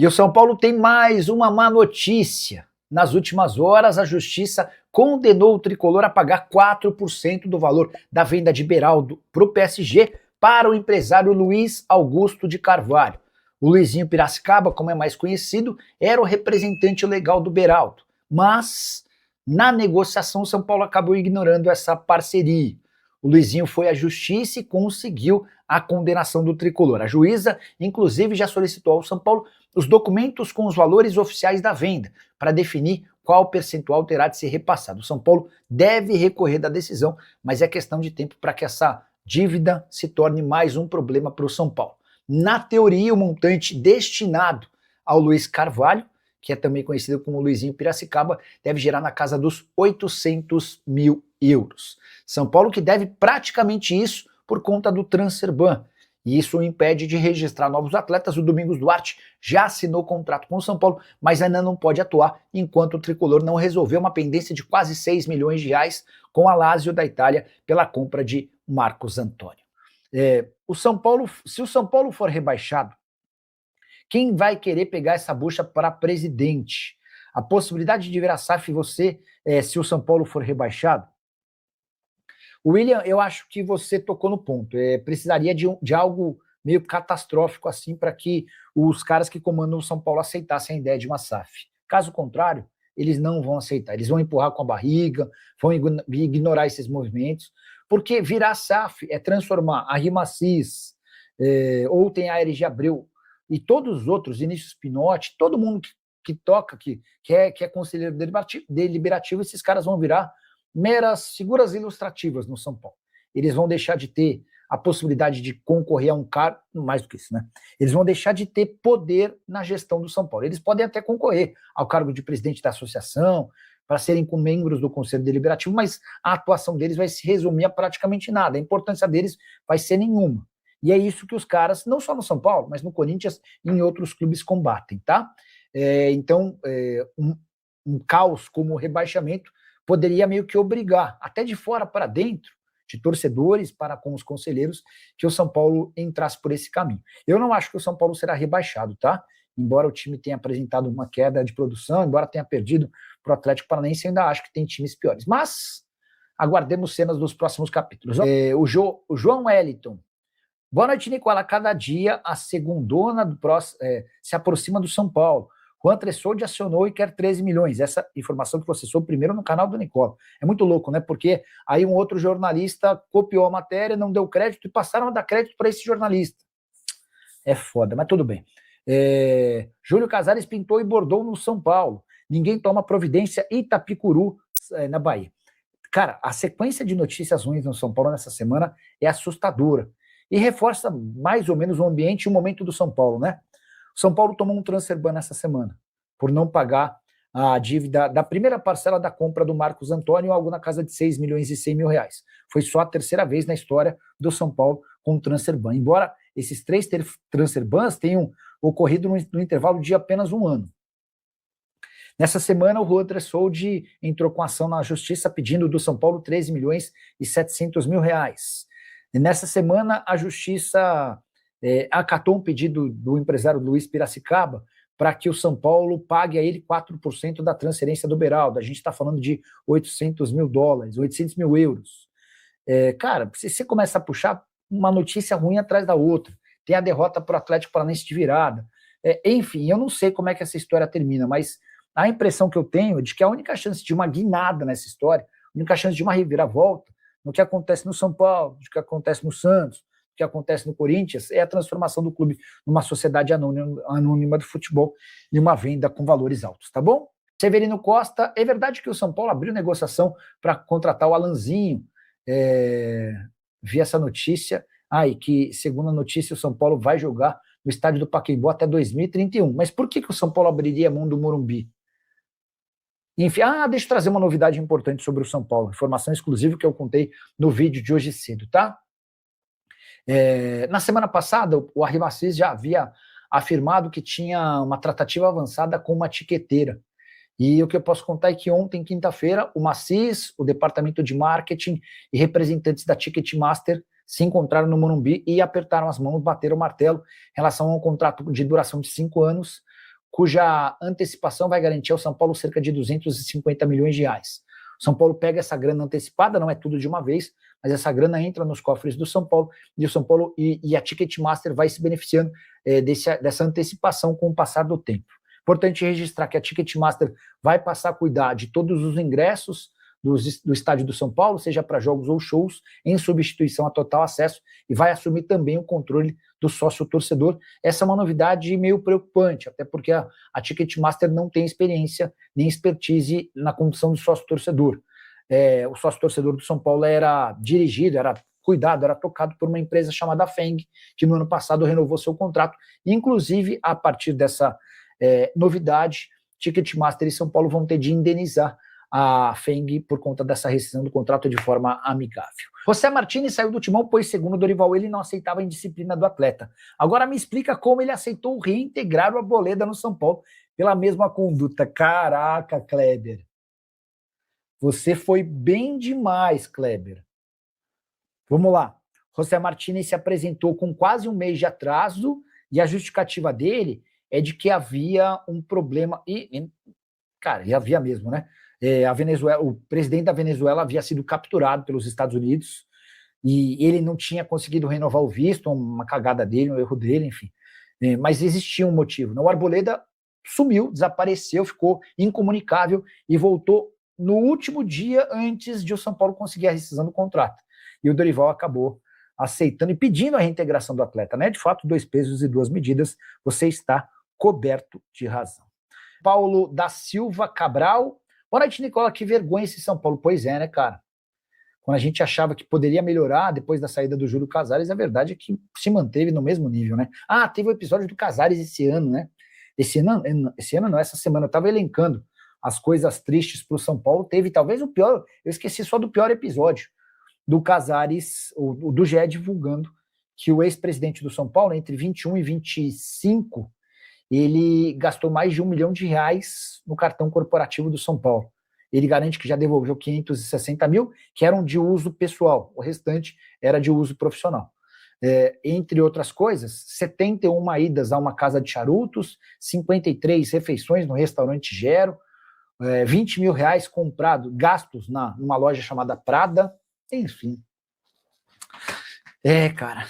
E o São Paulo tem mais uma má notícia. Nas últimas horas, a Justiça condenou o tricolor a pagar 4% do valor da venda de Beraldo para o PSG para o empresário Luiz Augusto de Carvalho. O Luizinho Piracicaba, como é mais conhecido, era o representante legal do Beraldo. Mas, na negociação, o São Paulo acabou ignorando essa parceria. O Luizinho foi à Justiça e conseguiu a condenação do tricolor. A juíza, inclusive, já solicitou ao São Paulo os documentos com os valores oficiais da venda, para definir qual percentual terá de ser repassado. O São Paulo deve recorrer da decisão, mas é questão de tempo para que essa dívida se torne mais um problema para o São Paulo. Na teoria, o montante destinado ao Luiz Carvalho, que é também conhecido como Luizinho Piracicaba, deve gerar na casa dos 800 mil euros. São Paulo que deve praticamente isso por conta do Transferban. E isso o impede de registrar novos atletas. O Domingos Duarte já assinou contrato com o São Paulo, mas ainda não pode atuar enquanto o tricolor não resolveu uma pendência de quase 6 milhões de reais com a Lazio da Itália pela compra de Marcos Antônio. Se o São Paulo for rebaixado, quem vai querer pegar essa bucha para presidente? A possibilidade de virar SAF se o São Paulo for rebaixado? William, eu acho que você tocou no ponto. Precisaria de algo meio catastrófico assim para que os caras que comandam o São Paulo aceitassem a ideia de uma SAF. Caso contrário, eles não vão aceitar. Eles vão empurrar com a barriga, vão ignorar esses movimentos, porque virar SAF é transformar a Rimacis, ou tem a RG Abreu e todos os outros, Vinícius Pinotti, todo mundo que toca, que é conselheiro deliberativo, esses caras vão virar meras figuras ilustrativas no São Paulo. Eles vão deixar de ter a possibilidade de concorrer a um cargo, mais do que isso, né? Eles vão deixar de ter poder na gestão do São Paulo. Eles podem até concorrer ao cargo de presidente da associação, para serem com membros do Conselho Deliberativo, mas a atuação deles vai se resumir a praticamente nada. A importância deles vai ser nenhuma. E é isso que os caras, não só no São Paulo, mas no Corinthians e em outros clubes combatem, tá? Então, um caos como o rebaixamento poderia meio que obrigar, até de fora para dentro, de torcedores para com os conselheiros, que o São Paulo entrasse por esse caminho. Eu não acho que o São Paulo será rebaixado, tá? Embora o time tenha apresentado uma queda de produção, embora tenha perdido para o Atlético Paranaense, eu ainda acho que tem times piores. Mas aguardemos cenas dos próximos capítulos. O João Wellington. Boa noite, Nicola. Cada dia a segundona se aproxima do São Paulo. Juan Tressoldi acionou e quer 13 milhões. Essa informação que você soube primeiro no canal do Nicola. É muito louco, né? Porque aí um outro jornalista copiou a matéria, não deu crédito e passaram a dar crédito para esse jornalista. É foda, mas tudo bem. Júlio Casares pintou e bordou no São Paulo. Ninguém toma providência. Itapicuru, na Bahia. Cara, a sequência de notícias ruins no São Paulo nessa semana é assustadora. E reforça mais ou menos o ambiente e o momento do São Paulo, né? O São Paulo tomou um Transferban essa semana, por não pagar a dívida da primeira parcela da compra do Marcos Antônio, algo na casa de 6 milhões e 100 mil reais. Foi só a terceira vez na história do São Paulo com um Transferban. Embora esses 3 Transferbans tenham ocorrido no intervalo de apenas um ano. Nessa semana, o Juan Tressoldi entrou com ação na Justiça pedindo do São Paulo 13 milhões e 700 mil reais. E nessa semana, a Justiça acatou um pedido do empresário Luiz Piracicaba para que o São Paulo pague a ele 4% da transferência do Beraldo. A gente está falando de 800 mil dólares, 800 mil euros. Cara, você começa a puxar uma notícia ruim atrás da outra. Tem a derrota para o Atlético Paranaense de virada. Enfim, eu não sei como é que essa história termina, mas a impressão que eu tenho é de que a única chance de uma guinada nessa história, a única chance de uma reviravolta, no que acontece no São Paulo, no que acontece no Santos, no que acontece no Corinthians, é a transformação do clube numa sociedade anônima do futebol e uma venda com valores altos, tá bom? Severino Costa, é verdade que o São Paulo abriu negociação para contratar o Alanzinho? Vi essa notícia, e que, segundo a notícia, o São Paulo vai jogar no estádio do Pacaembu até 2031. Mas por que o São Paulo abriria mão do Morumbi? Enfim, deixa eu trazer uma novidade importante sobre o São Paulo, informação exclusiva que eu contei no vídeo de hoje cedo, tá? Na semana passada, o Arrimacis já havia afirmado que tinha uma tratativa avançada com uma tiqueteira. E o que eu posso contar é que ontem, quinta-feira, o Macis, o departamento de marketing e representantes da Ticketmaster se encontraram no Morumbi e apertaram as mãos, bateram o martelo em relação a um contrato de duração de 5 anos cuja antecipação vai garantir ao São Paulo cerca de 250 milhões de reais. O São Paulo pega essa grana antecipada, não é tudo de uma vez, mas essa grana entra nos cofres do São Paulo e o São Paulo e a Ticketmaster vai se beneficiando dessa antecipação com o passar do tempo. Importante registrar que a Ticketmaster vai passar a cuidar de todos os ingressos do estádio do São Paulo, seja para jogos ou shows, em substituição a Total Acesso, e vai assumir também o controle do sócio-torcedor. Essa é uma novidade meio preocupante, até porque a Ticketmaster não tem experiência nem expertise na condição de sócio-torcedor. O sócio-torcedor do São Paulo era dirigido, era cuidado, era tocado por uma empresa chamada Feng, que no ano passado renovou seu contrato, e inclusive, a partir dessa novidade, Ticketmaster e São Paulo vão ter de indenizar a Feng por conta dessa rescisão do contrato de forma amigável. José Martínez saiu do timão, pois, segundo Dorival, ele não aceitava a indisciplina do atleta. Agora me explica como ele aceitou reintegrar o Arboleda no São Paulo pela mesma conduta. Caraca, Kleber. Você foi bem demais, Kleber. Vamos lá. José Martínez se apresentou com quase um mês de atraso e a justificativa dele é de que havia um problema. Cara, e havia mesmo, né? A Venezuela, o presidente da Venezuela havia sido capturado pelos Estados Unidos e ele não tinha conseguido renovar o visto, uma cagada dele, um erro dele, enfim. Mas existia um motivo. O Arboleda sumiu, desapareceu, ficou incomunicável e voltou no último dia antes de o São Paulo conseguir a rescisão do contrato. E o Dorival acabou aceitando e pedindo a reintegração do atleta, né? De fato, 2 pesos e 2 medidas, você está coberto de razão. Paulo da Silva Cabral. Boa noite, Nicola. Que vergonha esse São Paulo. Pois é, né, cara? Quando a gente achava que poderia melhorar depois da saída do Júlio Casares, a verdade é que se manteve no mesmo nível, né? Teve o episódio do Casares esse ano, né? Esse ano não, essa semana eu estava elencando as coisas tristes para o São Paulo. Teve talvez o pior, eu esqueci só do pior episódio, do Casares, do GE divulgando que o ex-presidente do São Paulo, entre 21 e 25, ele gastou mais de R$1 milhão no cartão corporativo do São Paulo. Ele garante que já devolveu 560 mil, que eram de uso pessoal, o restante era de uso profissional. Entre outras coisas, 71 idas a uma casa de charutos, 53 refeições no restaurante Gero, R$20 mil gastos numa loja chamada Prada, enfim. Cara,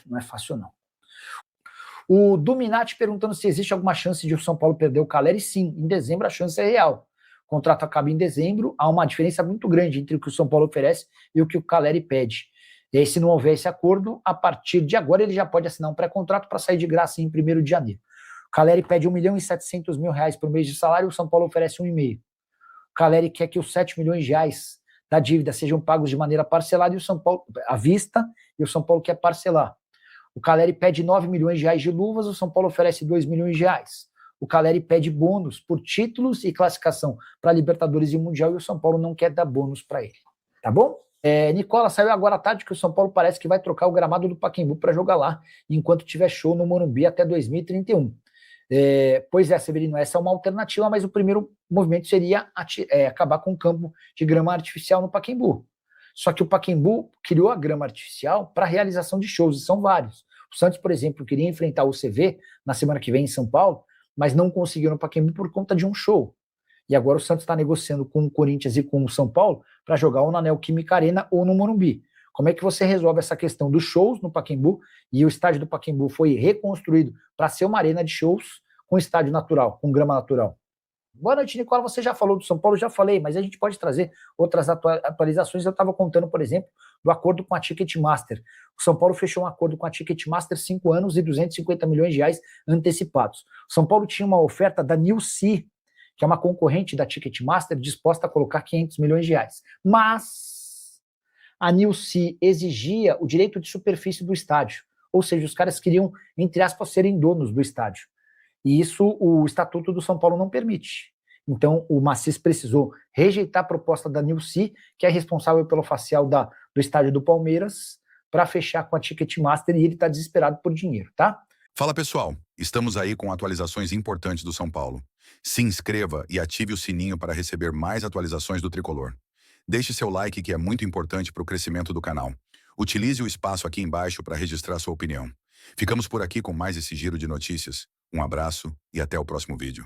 não é fácil não. O Dominati perguntando se existe alguma chance de o São Paulo perder o Caleri. Sim, em dezembro a chance é real. O contrato acaba em dezembro, há uma diferença muito grande entre o que o São Paulo oferece e o que o Caleri pede. E aí, se não houver esse acordo, a partir de agora ele já pode assinar um pré-contrato para sair de graça em 1º de janeiro. O Caleri pede R$1.700.000 por mês de salário, o São Paulo oferece 1,5. O Caleri quer que os R$7 milhões da dívida sejam pagos de maneira parcelada e o São Paulo à vista, e o São Paulo quer parcelar. O Caleri pede R$9 milhões de luvas, o São Paulo oferece R$2 milhões. O Caleri pede bônus por títulos e classificação para Libertadores e Mundial e o São Paulo não quer dar bônus para ele. Tá bom? Nicola, saiu agora à tarde que o São Paulo parece que vai trocar o gramado do Pacaembu para jogar lá, enquanto tiver show no Morumbi até 2031. Pois é, Severino, essa é uma alternativa, mas o primeiro movimento seria acabar com o campo de grama artificial no Pacaembu. Só que o Pacaembu criou a grama artificial para a realização de shows, e são vários. O Santos, por exemplo, queria enfrentar o CV na semana que vem em São Paulo, mas não conseguiu no Pacaembu por conta de um show. E agora o Santos está negociando com o Corinthians e com o São Paulo para jogar ou na Neoquímica Arena ou no Morumbi. Como é que você resolve essa questão dos shows no Pacaembu? E o estádio do Pacaembu foi reconstruído para ser uma arena de shows com estádio natural, com grama natural. Boa noite, Nicola. Você já falou do São Paulo? Já falei, mas a gente pode trazer outras atualizações. Eu estava contando, por exemplo, do acordo com a Ticketmaster. O São Paulo fechou um acordo com a Ticketmaster, 5 anos e 250 milhões de reais antecipados. O São Paulo tinha uma oferta da Newsea, que é uma concorrente da Ticketmaster, disposta a colocar 500 milhões de reais. Mas a Newsea exigia o direito de superfície do estádio. Ou seja, os caras queriam, entre aspas, serem donos do estádio. E isso o Estatuto do São Paulo não permite. Então, o Maciço precisou rejeitar a proposta da Newsea, que é responsável pelo facial do estádio do Palmeiras, para fechar com a Ticketmaster, e ele está desesperado por dinheiro, tá? Fala, pessoal. Estamos aí com atualizações importantes do São Paulo. Se inscreva e ative o sininho para receber mais atualizações do Tricolor. Deixe seu like, que é muito importante para o crescimento do canal. Utilize o espaço aqui embaixo para registrar sua opinião. Ficamos por aqui com mais esse giro de notícias. Um abraço e até o próximo vídeo.